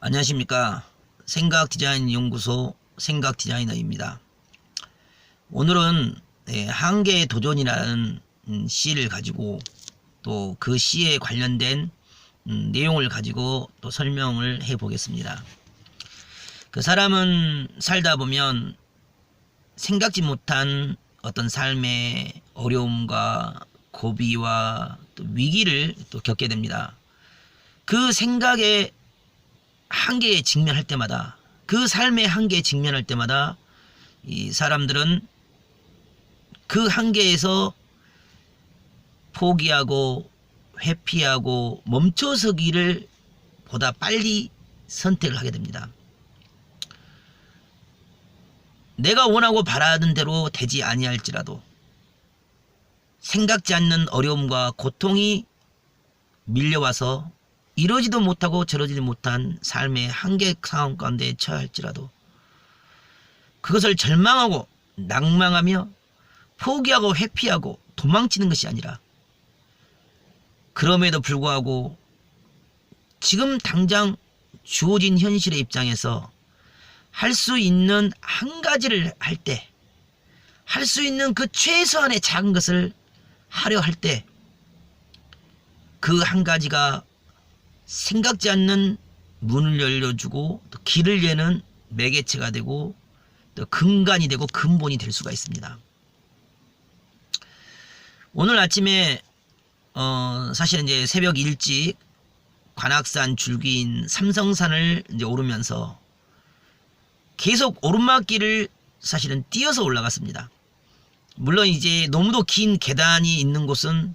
안녕하십니까. 생각디자인연구소 생각디자이너입니다. 오늘은 한계의 도전이라는 시를 가지고 또 그 시에 관련된 내용을 가지고 또 설명을 해 보겠습니다. 그 사람은 살다 보면 생각지 못한 어떤 삶의 어려움과 고비와 또 위기를 또 겪게 됩니다. 그 생각의 한계에 직면할 때마다, 그 삶의 한계에 직면할 때마다 이 사람들은 그 한계에서 포기하고 회피하고 멈춰서기를 보다 빨리 선택을 하게 됩니다. 내가 원하고 바라던 대로 되지 아니할지라도 생각지 않는 어려움과 고통이 밀려와서 이러지도 못하고 저러지도 못한 삶의 한계 상황 가운데 처할지라도 그것을 절망하고 낭망하며 포기하고 회피하고 도망치는 것이 아니라, 그럼에도 불구하고 지금 당장 주어진 현실의 입장에서 할 수 있는 한 가지를 할 때, 할 수 있는 그 최소한의 작은 것을 하려 할 때, 그 한 가지가 생각지 않는 문을 열려주고 또 길을 여는 매개체가 되고 또 근간이 되고 근본이 될 수가 있습니다. 오늘 아침에 사실은 이제 새벽 일찍 관악산 줄기인 삼성산을 이제 오르면서 계속 오르막길을 사실은 뛰어서 올라갔습니다. 물론 이제 너무도 긴 계단이 있는 곳은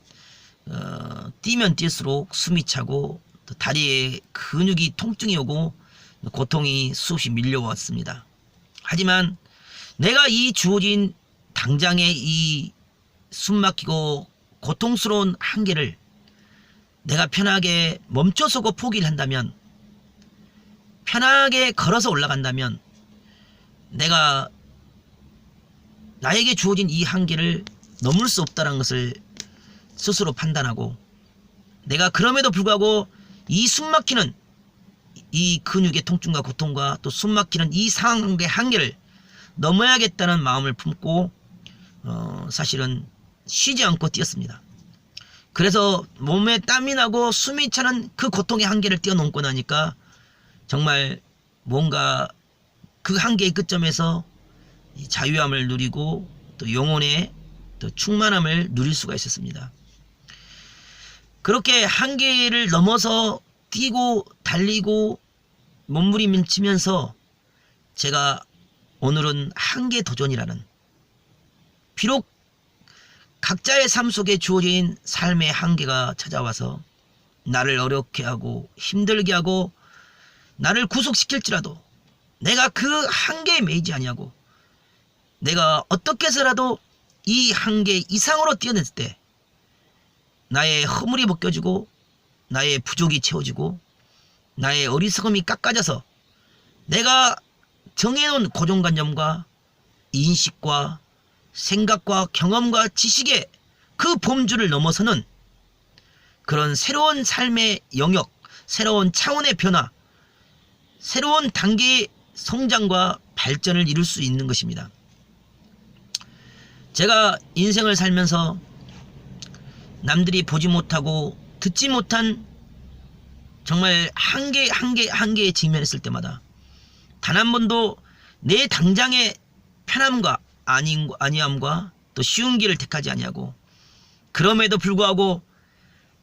뛰면 뛸수록 숨이 차고 또 다리에 근육이 통증이 오고 고통이 수없이 밀려왔습니다. 하지만 내가 이 주어진 당장의 이 숨막히고 고통스러운 한계를 내가 편하게 멈춰서고 포기를 한다면, 편하게 걸어서 올라간다면, 내가 나에게 주어진 이 한계를 넘을 수 없다는 것을 스스로 판단하고, 내가 그럼에도 불구하고 이 숨막히는 이 근육의 통증과 고통과 또 숨막히는 이 상황의 한계를 넘어야겠다는 마음을 품고 사실은 쉬지 않고 뛰었습니다. 그래서 몸에 땀이 나고 숨이 차는 그 고통의 한계를 뛰어넘고 나니까 정말 뭔가 그 한계의 끝점에서 자유함을 누리고 또 영혼의 또 충만함을 누릴 수가 있었습니다. 그렇게 한계를 넘어서 뛰고 달리고 몸부림치면서 제가 오늘은 한계 도전이라는, 비록 각자의 삶 속에 주어진 삶의 한계가 찾아와서 나를 어렵게 하고 힘들게 하고 나를 구속시킬지라도 내가 그 한계에 매이지 아니하고 내가 어떻게 해서라도 이 한계 이상으로 뛰어냈을 때 나의 허물이 벗겨지고 나의 부족이 채워지고 나의 어리석음이 깎아져서 내가 정해놓은 고정관념과 인식과 생각과 경험과 지식의 그 범주를 넘어서는 그런 새로운 삶의 영역, 새로운 차원의 변화, 새로운 단계의 성장과 발전을 이룰 수 있는 것입니다. 제가 인생을 살면서 남들이 보지 못하고 듣지 못한 정말 한계에 직면했을 때마다 단 한 번도 내 당장의 편함과 아니함과 또 쉬운 길을 택하지 아니하고, 그럼에도 불구하고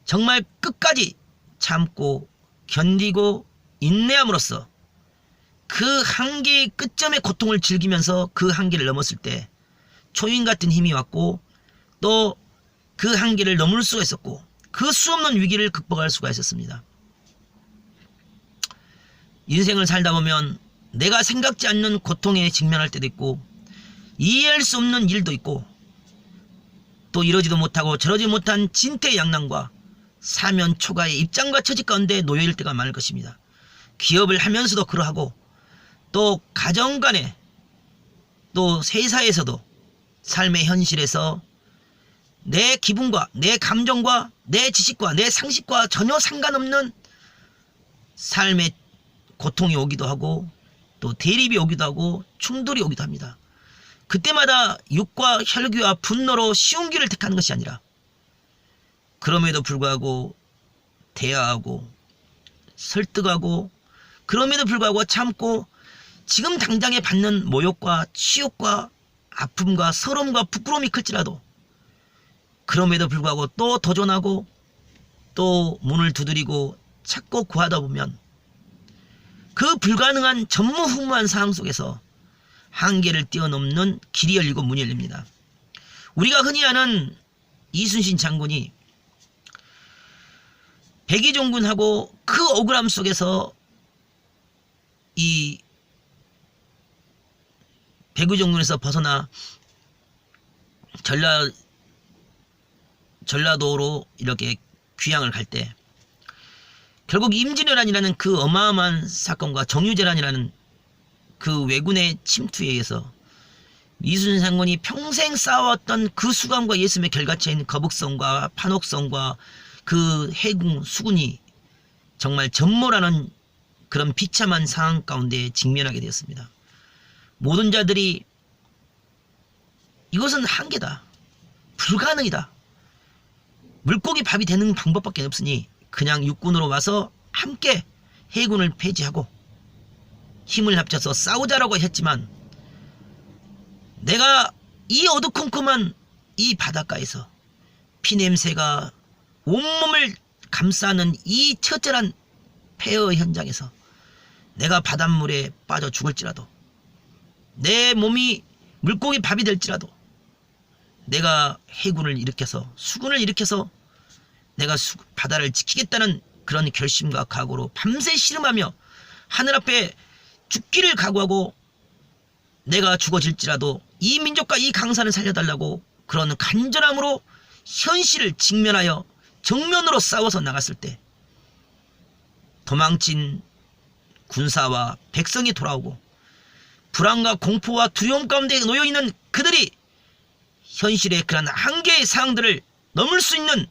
정말 끝까지 참고 견디고 인내함으로써 그 한계의 끝점의 고통을 즐기면서 그 한계를 넘었을 때 초인 같은 힘이 왔고 또 그 한계를 넘을 수가 있었고 그 수없는 위기를 극복할 수가 있었습니다. 인생을 살다 보면 내가 생각지 않는 고통에 직면할 때도 있고 이해할 수 없는 일도 있고 또 이러지도 못하고 저러지 못한 진퇴양난과 사면 초가의 입장과 처지 가운데 놓여있을 때가 많을 것입니다. 기업을 하면서도 그러하고 또 가정 간에 또 세사에서도 삶의 현실에서 내 기분과 내 감정과 내 지식과 내 상식과 전혀 상관없는 삶의 고통이 오기도 하고 또 대립이 오기도 하고 충돌이 오기도 합니다. 그때마다 육과 혈기와 분노로 쉬운 길을 택하는 것이 아니라 그럼에도 불구하고 대화하고 설득하고 그럼에도 불구하고 참고 지금 당장에 받는 모욕과 치욕과 아픔과 서러움과 부끄러움이 클지라도 그럼에도 불구하고 또 도전하고 또 문을 두드리고 찾고 구하다 보면 그 불가능한 전무후무한 상황 속에서 한계를 뛰어넘는 길이 열리고 문이 열립니다. 우리가 흔히 아는 이순신 장군이 백의종군하고 그 억울함 속에서 이 백의종군에서 벗어나 전라도로 이렇게 귀향을 갈 때 결국 임진왜란이라는 그 어마어마한 사건과 정유재란이라는 그 왜군의 침투에 의해서 이순신 장군이 평생 쌓아왔던 그 수감과 예습에 결같이 있는 거북선과 판옥선과 그 해군 수군이 정말 전몰하는 그런 비참한 상황 가운데 직면하게 되었습니다. 모든 자들이 이것은 한계다, 불가능이다, 물고기 밥이 되는 방법밖에 없으니 그냥 육군으로 와서 함께 해군을 폐지하고 힘을 합쳐서 싸우자라고 했지만 내가 이 어두컴컴한 이 바닷가에서 피냄새가 온몸을 감싸는 이 처절한 폐허 현장에서 내가 바닷물에 빠져 죽을지라도 내 몸이 물고기 밥이 될지라도 내가 해군을 일으켜서 수군을 일으켜서 내가 바다를 지키겠다는 그런 결심과 각오로 밤새 씨름하며 하늘 앞에 죽기를 각오하고 내가 죽어질지라도 이 민족과 이 강산을 살려달라고 그런 간절함으로 현실을 직면하여 정면으로 싸워서 나갔을 때 도망친 군사와 백성이 돌아오고 불안과 공포와 두려움 가운데 놓여있는 그들이 현실의 그런 한계의 상황들을 넘을 수 있는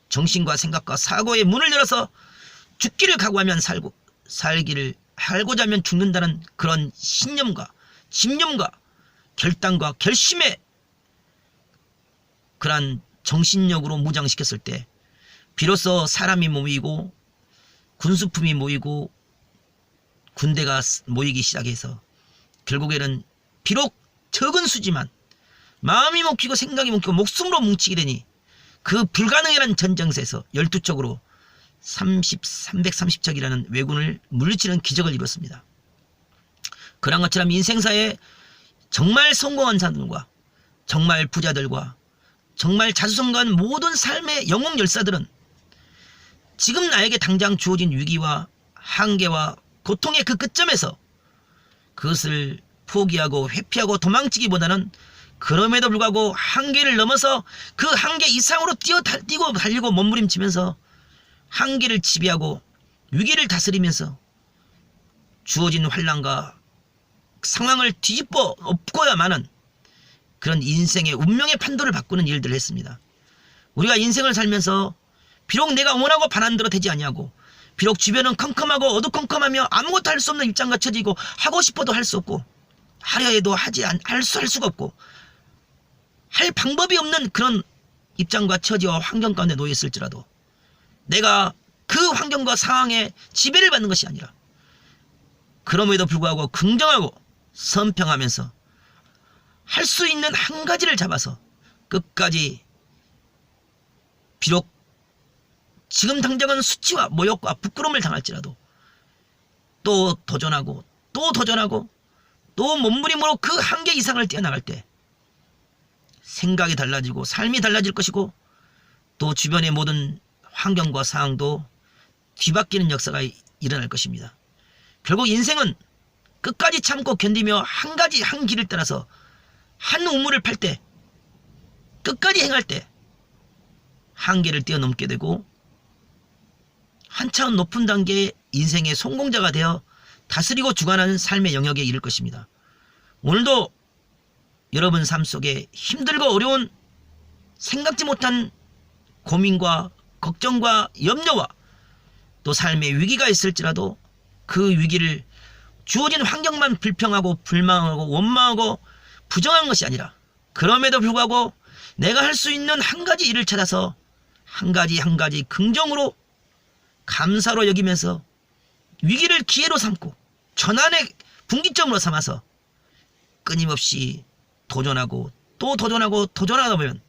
정신과 생각과 사고의 문을 열어서 죽기를 각오하면 살고자 하면 죽는다는 그런 신념과 집념과 결단과 결심의 그런 정신력으로 무장시켰을 때 비로소 사람이 모이고 군수품이 모이고 군대가 모이기 시작해서 결국에는 비록 적은 수지만 마음이 먹히고 생각이 먹히고 목숨으로 뭉치게 되니 그 불가능이라는 전쟁에서 12척으로 330척이라는 왜군을 물리치는 기적을 이뤘습니다. 그런 것처럼 인생사에 정말 성공한 사람들과 정말 부자들과 정말 자수성가한 모든 삶의 영웅 열사들은 지금 나에게 당장 주어진 위기와 한계와 고통의 그 끝점에서 그것을 포기하고 회피하고 도망치기보다는 그럼에도 불구하고 한계를 넘어서 그 한계 이상으로 뛰고 달리고 몸부림치면서 한계를 지배하고 위기를 다스리면서 주어진 환난과 상황을 뒤집어 엎고야만은 그런 인생의 운명의 판도를 바꾸는 일들을 했습니다. 우리가 인생을 살면서 비록 내가 원하고 바란 대로 되지 아니하고 비록 주변은 컴컴하고 어두컴컴하며 아무것도 할 수 없는 입장과 처지고 하고 싶어도 할 수 없고 하려 해도 할 수가 없고 할 방법이 없는 그런 입장과 처지와 환경 가운데 놓여있을지라도 내가 그 환경과 상황에 지배를 받는 것이 아니라 그럼에도 불구하고 긍정하고 선평하면서 할 수 있는 한 가지를 잡아서 끝까지 비록 지금 당장은 수치와 모욕과 부끄러움을 당할지라도 또 도전하고 또 몸부림으로 그 한계 이상을 뛰어나갈 때 생각이 달라지고 삶이 달라질 것이고 또 주변의 모든 환경과 상황도 뒤바뀌는 역사가 일어날 것입니다. 결국 인생은 끝까지 참고 견디며 한 길을 따라서 한 우물을 팔 때 끝까지 행할 때 한계를 뛰어넘게 되고 한 차원 높은 단계의 인생의 성공자가 되어 다스리고 주관하는 삶의 영역에 이를 것입니다. 오늘도 여러분 삶 속에 힘들고 어려운 생각지 못한 고민과 걱정과 염려와 또 삶의 위기가 있을지라도 그 위기를 주어진 환경만 불평하고 불망하고 원망하고 부정한 것이 아니라 그럼에도 불구하고 내가 할 수 있는 한 가지 일을 찾아서 한 가지 긍정으로 감사로 여기면서 위기를 기회로 삼고 전환의 분기점으로 삼아서 끊임없이 도전하고 또 도전하다 보면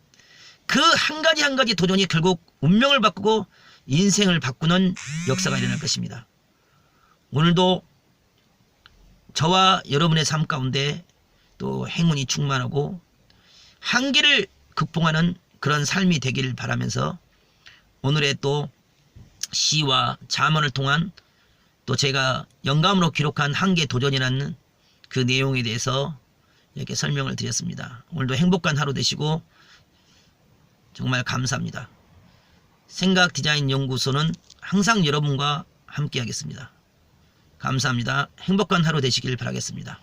그 한 가지 도전이 결국 운명을 바꾸고 인생을 바꾸는 역사가 일어날 것입니다. 오늘도 저와 여러분의 삶 가운데 또 행운이 충만하고 한계를 극복하는 그런 삶이 되기를 바라면서 오늘의 또 시와 잠언을 통한 또 제가 영감으로 기록한 한계 도전이라는 그 내용에 대해서 이렇게 설명을 드렸습니다. 오늘도 행복한 하루 되시고 정말 감사합니다. 생각디자인연구소는 항상 여러분과 함께 하겠습니다. 감사합니다. 행복한 하루 되시길 바라겠습니다.